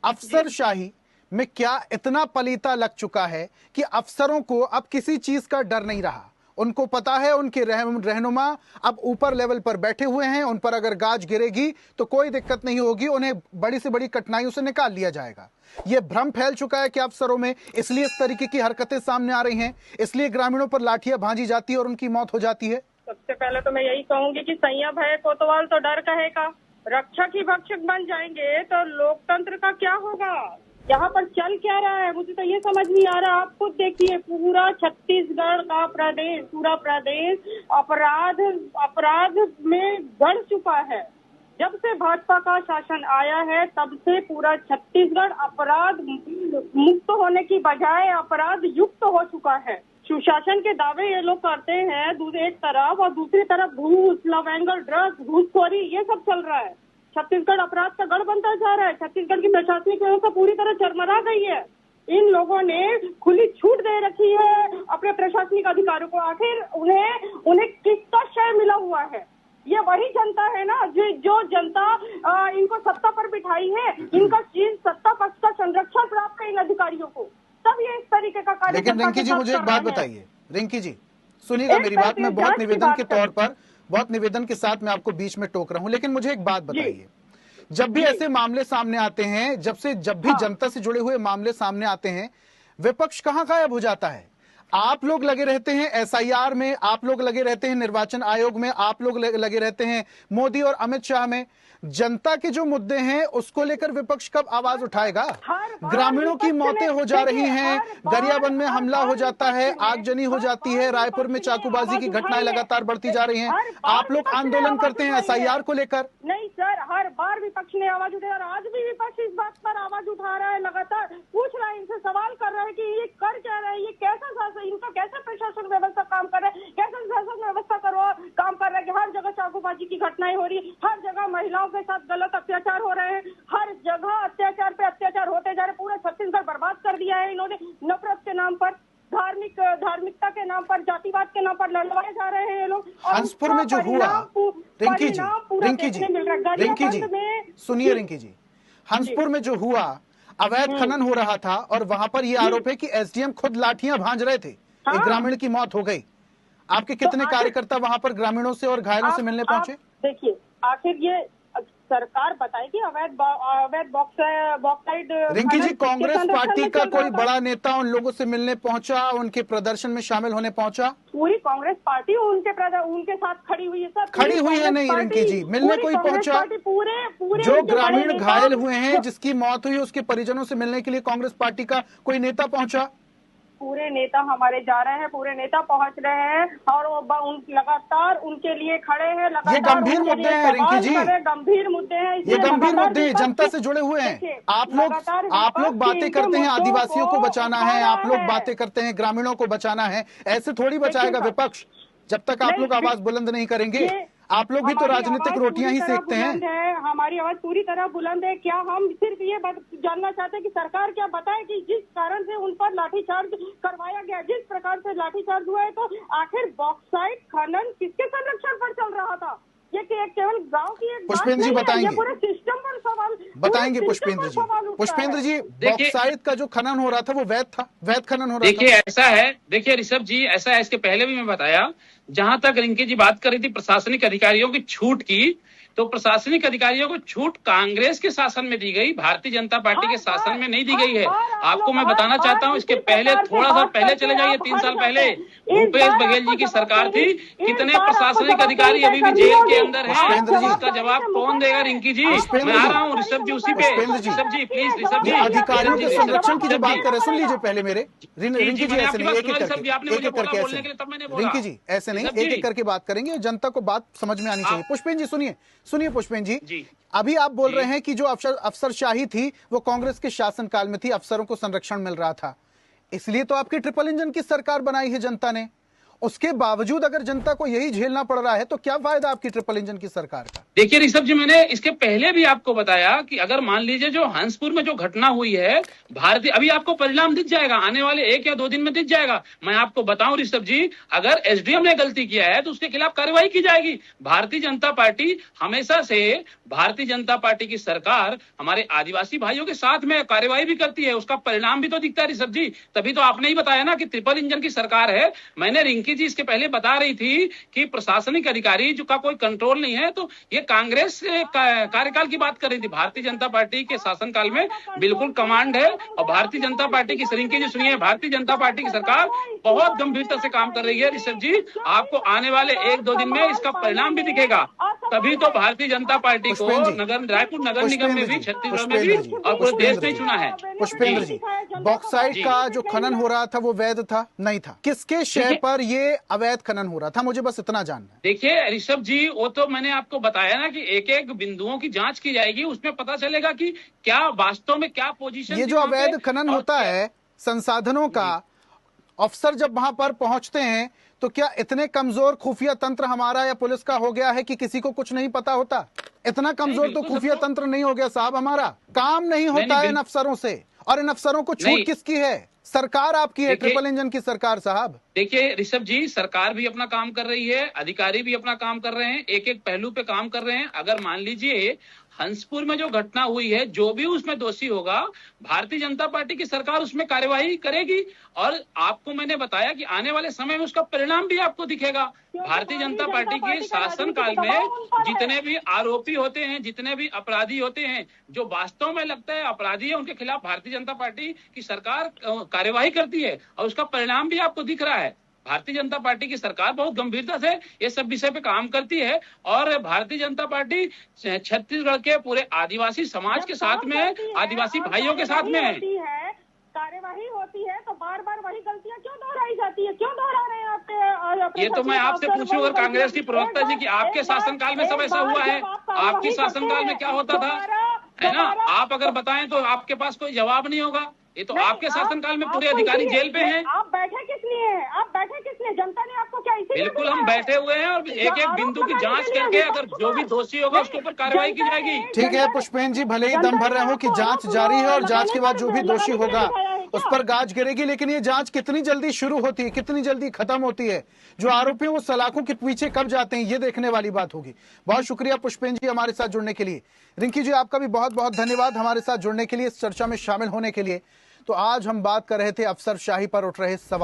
अफसरशाही में क्या इतना पलीता लग चुका है कि अफसरों को अब किसी चीज का डर नहीं रहा। उनको पता है उनके रहनुमा अब ऊपर लेवल पर बैठे हुए हैं, उन पर अगर गाज गिरेगी तो कोई दिक्कत नहीं होगी, उन्हें बड़ी से बड़ी कठिनाइयों से निकाल लिया जाएगा। यह भ्रम फैल चुका है कि अफसरों में, इसलिए इस तरीके की हरकतें सामने आ रही हैं, इसलिए ग्रामीणों पर लाठियां भांजी जाती है और उनकी मौत हो जाती है। सबसे पहले तो मैं यही कहूंगी कि सैया भय कोतवाल तो डर कहेगा, रक्षक ही भक्षक बन जाएंगे तो लोकतंत्र का क्या होगा। यहाँ पर चल क्या रहा है मुझे तो ये समझ नहीं आ रहा। आप खुद देखिए, पूरा छत्तीसगढ़ का प्रदेश, पूरा प्रदेश अपराध में गड़ चुका है। जब से भाजपा का शासन आया है तब से पूरा छत्तीसगढ़ अपराध मुक्त होने की बजाय अपराध युक्त हो चुका है। सुशासन के दावे ये लोग करते हैं एक तरफ, और दूसरी तरफ घूस, लव एंगल, ड्रग्स, घूसखोरी, ये सब चल रहा है। छत्तीसगढ़ अपराध का गढ़ बनता जा रहा है। छत्तीसगढ़ की प्रशासनिक व्यवस्था पूरी तरह चरमरा गई है। इन लोगों ने खुली छूट दे रखी है अपने प्रशासनिक अधिकारियों को। आखिर उन्हें किसका श्रेय मिला हुआ है? ये वही जनता है ना जो जनता इनको सत्ता पर बिठाई है। इनका सत्ता पक्ष का संरक्षण प्राप्त है इन अधिकारियों को, तब ये इस तरीके का कार्य। लेकिन रिंकी जी मुझे एक बात बताइए, रिंकी जी सुनिएगा मेरी बात, मैं बहुत निवेदन के तौर पर, बहुत निवेदन के साथ मैं आपको बीच में टोक रहा हूं, लेकिन मुझे एक बात बताइए, जब भी ऐसे मामले सामने आते हैं, जब भी जनता से जुड़े हुए मामले सामने आते हैं, विपक्ष कहां गायब हो जाता है? आप लोग लगे रहते हैं एसआईआर में, आप लोग लगे रहते हैं निर्वाचन आयोग में, आप लोग लगे रहते हैं मोदी और अमित शाह में। जनता के जो मुद्दे हैं उसको लेकर विपक्ष कब आवाज उठाएगा? ग्रामीणों की मौतें हो जा रही हैं, गरियाबंद में हमला हो जाता है, आगजनी हो जाती है, रायपुर में चाकूबाजी की घटनाएं लगातार बढ़ती जा रही हैं। आप लोग आंदोलन करते हैं एसआईआर को लेकर। नहीं सर, हर बार विपक्ष ने आवाज उठाई और आज भी विपक्ष इस बात पर आवाज उठा रहा है, लगातार पूछ रहा है, इनसे सवाल कर रहा है कि ये कर क्या रहा है, ये कैसा शासन, इनका कैसा प्रशासन व्यवस्था काम कर रहा है, कैसा शासन व्यवस्था काम कर रहा है कि हर जगह चाकूबाजी की घटनाएं हो रही है, हर जगह महिलाओं के साथ गलत अत्याचार हो रहे हैं, हर जगह अत्याचार पे अत्याचार होते जा रहे। पूरा छत्तीसगढ़ बर्बाद कर दिया है इन्होंने। नफरत के नाम पर, धार्मिकता के नाम पर, जातिवाद के नाम पर लड़वाए जा रहे हैं ये लोग। हंसपुर में जो हुआ, रिंकी जी सुनिए, रिंकी जी, हंसपुर में जो हुआ, अवैध खनन हो रहा था और वहां पर ये आरोप है कि एसडीएम खुद लाठियां भांज रहे थे, एक ग्रामीण की मौत हो गई। आपके कितने कार्यकर्ता वहां पर ग्रामीणों से और घायलों से मिलने पहुंचे? देखिए, आखिर ये सरकार बताएगी अवैध बॉक्साइड। रिंकी जी, कांग्रेस पार्टी का कोई बड़ा नेता उन लोगों से मिलने पहुंचा, उनके प्रदर्शन में शामिल होने पहुंचा? पूरी कांग्रेस पार्टी उनके साथ खड़ी हुई है सर। खड़ी हुई है नहीं रिंकी जी, मिलने कोई पहुंचा? पूरे जो ग्रामीण घायल हुए हैं, जिसकी मौत हुई, उसके परिजनों से मिलने के लिए कांग्रेस पार्टी का कोई नेता पहुंचा? पूरे नेता हमारे जा रहे हैं, पूरे नेता पहुंच रहे हैं और वो लगातार उनके लिए खड़े हैं। ये गंभीर मुद्दे हैं रिंकी जी, गंभीर मुद्दे हैं, ये गंभीर मुद्दे हैं, जनता से जुड़े हुए हैं। आप लोग बातें करते हैं आदिवासियों को बचाना है, आप लोग बातें करते हैं ग्रामीणों को बचाना है, ऐसे थोड़ी बचाएगा विपक्ष जब तक आप लोग आवाज बुलंद नहीं करेंगे। आप लोग भी तो राजनीतिक रोटियां ही सेकते हैं। हमारी आवाज पूरी तरह बुलंद है। क्या हम सिर्फ ये जानना चाहते हैं कि सरकार क्या बताए कि जिस कारण से उन पर लाठीचार्ज करवाया गया, जिस प्रकार से लाठीचार्ज हुआ है, तो आखिर बॉक्साइट खनन किसके संरक्षण पर चल रहा था? ये केवल गांव की एक पुष्पेंद्र जी बताएंगे, पूरे सिस्टम पर सवाल बताएंगे पुष्पेंद्र जी, बॉक्साइट का जो खनन हो रहा था वो वैध था, वैध खनन हो रहा था। देखिए ऐसा है, देखिए ऋषभ जी, ऐसा है, इसके पहले भी मैं बताया, जहां तक रिंकी जी बात कर रही थी प्रशासनिक अधिकारियों की छूट की, तो प्रशासनिक अधिकारियों को छूट कांग्रेस के शासन में दी गई, भारतीय जनता पार्टी के शासन में नहीं दी गई है। आपको मैं बताना चाहता हूँ, इसके पहले थोड़ा सा पहले चले जाइए, 3 साल पहले भूपेश बघेल जी की सरकार थी, कितने प्रशासनिक अधिकारी अभी भी जेल के अंदर हैं, इसका जवाब कौन देगा? रिंकी जी, मैं आ रहा हूँ ऋषभ जी उसी पे। ऋषभ जी प्लीज, ऋषभ जी, अधिकारियों के संरक्षण की जो बात कर रहे, सुन लीजिए पहले मेरे। रिंकी जी ऐसे नहीं, एक एक करके ऐसे, रिंकी जी ऐसे नहीं, एक एक करके बात करेंगे, जनता को बात समझ में आनी चाहिए। पुष्पेंद्र जी सुनिए पुष्पेंद्र जी, अभी आप बोल रहे हैं कि जो अफसरशाही थी वो कांग्रेस के शासनकाल में थी, अफसरों को संरक्षण मिल रहा था, इसलिए तो आपकी ट्रिपल इंजन की सरकार बनाई है जनता ने। उसके बावजूद अगर जनता को यही झेलना पड़ रहा है तो क्या फायदा आपकी ट्रिपल इंजन की सरकार का? देखिए ऋषभ जी, मैंने इसके पहले भी आपको बताया कि अगर मान लीजिए जो हंसपुर में जो घटना हुई है, भारतीय, अभी आपको परिणाम दिख जाएगा, आने वाले 1 या 2 दिन में दिख जाएगा। मैं आपको बताऊं ऋषभ जी, अगर एसडीएम ने गलती किया है तो उसके खिलाफ कार्रवाई की जाएगी। भारतीय जनता पार्टी हमेशा से, भारतीय जनता पार्टी की सरकार हमारे आदिवासी भाइयों के साथ में कार्रवाई भी करती है, उसका परिणाम भी तो दिखता है ऋषभ जी। तभी तो आपने ही बताया ना कि ट्रिपल इंजन की सरकार है। मैंने रिंकी जी इसके पहले बता रही थी कि प्रशासनिक अधिकारी जो का कोई कंट्रोल नहीं है, तो ये कांग्रेस कार्यकाल की बात कर रही थी। भारतीय जनता पार्टी के शासनकाल में बिल्कुल कमांड है, और भारतीय जनता पार्टी की, रिंकी जी सुनिए, भारतीय जनता पार्टी की सरकार बहुत गंभीरता से काम कर रही है ऋषभ जी। आपको आने वाले 1-2 दिन में इसका परिणाम भी दिखेगा। तभी तो भारतीय जनता पार्टी को रायपुर नगर निगम में भी, छत्तीसगढ़ में भी और पूरे देश में चुना है। पुष्पेंद्र जी, बॉक्साइट का जो खनन हो रहा था वो वैध था, नहीं था? किसके शय पर ये अवैध खनन हो रहा था, मुझे बस इतना जानना है। देखिए ऋषभ जी, वो तो मैंने आपको बताया ना कि एक एक बिंदुओं की जांच की जाएगी, उसमें पता चलेगा कि क्या वास्तव में क्या पोजीशन। ये जो अवैध खनन होता है संसाधनों का, अफसर जब वहां पर पहुंचते हैं तो क्या इतने कमजोर खुफिया तंत्र हमारा या पुलिस का हो गया है कि किसी को कुछ नहीं पता होता? इतना कमजोर तो खुफिया तंत्र नहीं हो गया साहब, हमारा काम नहीं होता है इन अफसरों से। और इन अफसरों को छूट किसकी है? सरकार आपकी है, ट्रिपल इंजन की सरकार साहब। देखिए ऋषभ जी, सरकार भी अपना काम कर रही है, अधिकारी भी अपना काम कर रहे हैं, एक एक पहलू पे काम कर रहे हैं। अगर मान लीजिए हंसपुर में जो घटना हुई है, जो भी उसमें दोषी होगा, भारतीय जनता पार्टी की सरकार उसमें कार्यवाही करेगी। और आपको मैंने बताया कि आने वाले समय में उसका परिणाम भी आपको दिखेगा। भारतीय जनता पार्टी के शासनकाल में जितने भी आरोपी होते हैं, जितने भी अपराधी होते हैं, जो वास्तव में लगता है अपराधी है, उनके खिलाफ भारतीय जनता पार्टी की सरकार कार्यवाही करती है, और उसका परिणाम भी आपको दिख रहा है। भारतीय जनता पार्टी की सरकार बहुत गंभीरता से ये सब विषय पे काम करती है, और भारतीय जनता पार्टी छत्तीसगढ़ के पूरे आदिवासी समाज के साथ में, आदिवासी भाइयों के साथ में है। कार्यवाही होती है तो बार बार वही गलतियां क्यों दोहराई जाती है? क्यों दोहरा रहे हैं आपके? ये तो मैं आपसे पूछूं, अगर कांग्रेस की प्रवक्ता जी की आपके शासनकाल में सब ऐसा हुआ है? आपकी शासनकाल में क्या होता था, है ना? आप अगर बताएं तो आपके पास कोई जवाब नहीं होगा। ये तो आपके शासनकाल में पूरे अधिकारी जेल पे हैं। आप बैठे किस लिए हैं? आप बैठे किस लिए? जनता ने आपको क्या इसीलिए? बिल्कुल हम बैठे हुए हैं, और एक एक बिंदु की जांच करके अगर जो भी दोषी होगा उसके ऊपर कार्रवाई की जाएगी। ठीक है पुष्पेंद्र जी, भले ही दम भर रहे हो कि जांच जारी है और जांच के बाद जो भी दोषी होगा उस पर गाज गिरेगी, लेकिन ये जांच कितनी जल्दी शुरू होती है, कितनी जल्दी खत्म होती है, जो आरोपी वो सलाखों के पीछे कब जाते हैं, ये देखने वाली बात होगी। बहुत शुक्रिया पुष्पेंद्र जी हमारे साथ जुड़ने के लिए। रिंकी जी आपका भी बहुत बहुत धन्यवाद हमारे साथ जुड़ने के लिए, इस चर्चा में शामिल होने के लिए। तो आज हम बात कर रहे थे अफसरशाही पर उठ रहे सवाल।